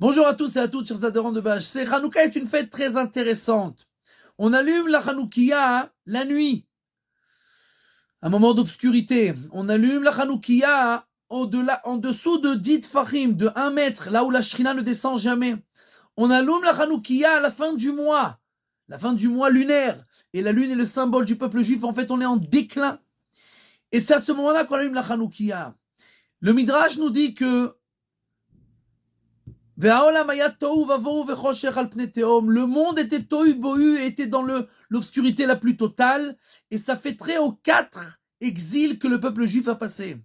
Bonjour à tous et à toutes, chers adhérents de BHC. Hanouka est une fête très intéressante. On allume la Hanoukia la nuit, un moment d'obscurité. On allume la Hanoukia en dessous de 10 Tfachim, de 1 mètre, là où la Shrina ne descend jamais. On allume la Hanoukia à la fin du mois lunaire. Et la lune est le symbole du peuple juif. En fait, on est en déclin. Et c'est à ce moment-là qu'on allume la Hanoukia. Le Midrash nous dit que le monde était tohu bohu, était dans l'obscurité la plus totale, et ça fait trait aux 4 exils que le peuple juif a passé.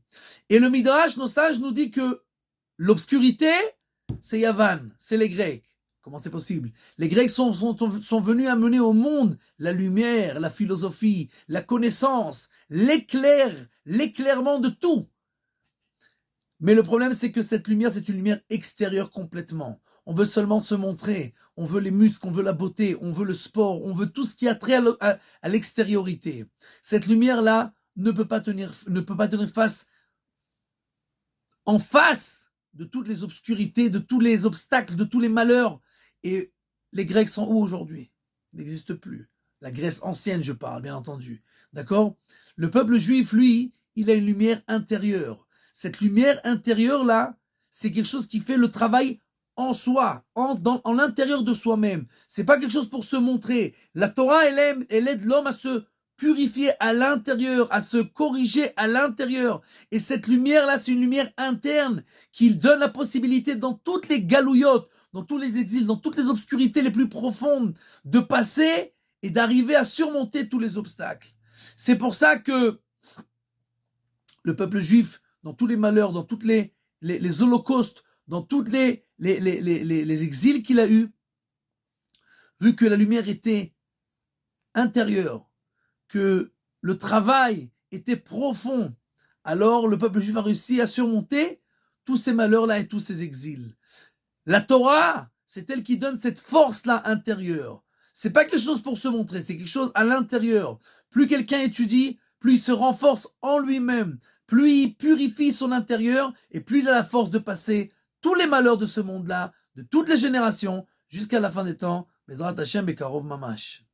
Et le Midrash, nos sages, nous dit que l'obscurité, c'est Yavan, c'est les Grecs. Comment c'est possible? Les Grecs sont venus amener au monde la lumière, la philosophie, la connaissance, l'éclairement de tout. Mais le problème, c'est que cette lumière, c'est une lumière extérieure complètement. On veut seulement se montrer. On veut les muscles, on veut la beauté, on veut le sport, on veut tout ce qui a trait à l'extériorité. Cette lumière-là ne peut pas tenir en face de toutes les obscurités, de tous les obstacles, de tous les malheurs. Et les Grecs sont où aujourd'hui? Ils n'existent plus. La Grèce ancienne, je parle, bien entendu. D'accord? Le peuple juif, lui, il a une lumière intérieure. Cette lumière intérieure-là, c'est quelque chose qui fait le travail en soi, en l'intérieur de soi-même. C'est pas quelque chose pour se montrer. La Torah, elle aide l'homme à se purifier à l'intérieur, à se corriger à l'intérieur. Et cette lumière-là, c'est une lumière interne qui donne la possibilité dans toutes les galouillottes, dans tous les exils, dans toutes les obscurités les plus profondes, de passer et d'arriver à surmonter tous les obstacles. C'est pour ça que le peuple juif, dans tous les malheurs, dans toutes les holocaustes, dans toutes les exils qu'il a eus, vu que la lumière était intérieure, que le travail était profond, alors le peuple juif a réussi à surmonter tous ces malheurs-là et tous ces exils. La Torah, c'est elle qui donne cette force-là intérieure. C'est pas quelque chose pour se montrer, c'est quelque chose à l'intérieur. Plus quelqu'un étudie, plus il se renforce en lui-même, plus il purifie son intérieur, et plus il a la force de passer tous les malheurs de ce monde-là, de toutes les générations, jusqu'à la fin des temps. Bezrat Hashem Bekarov Mamash.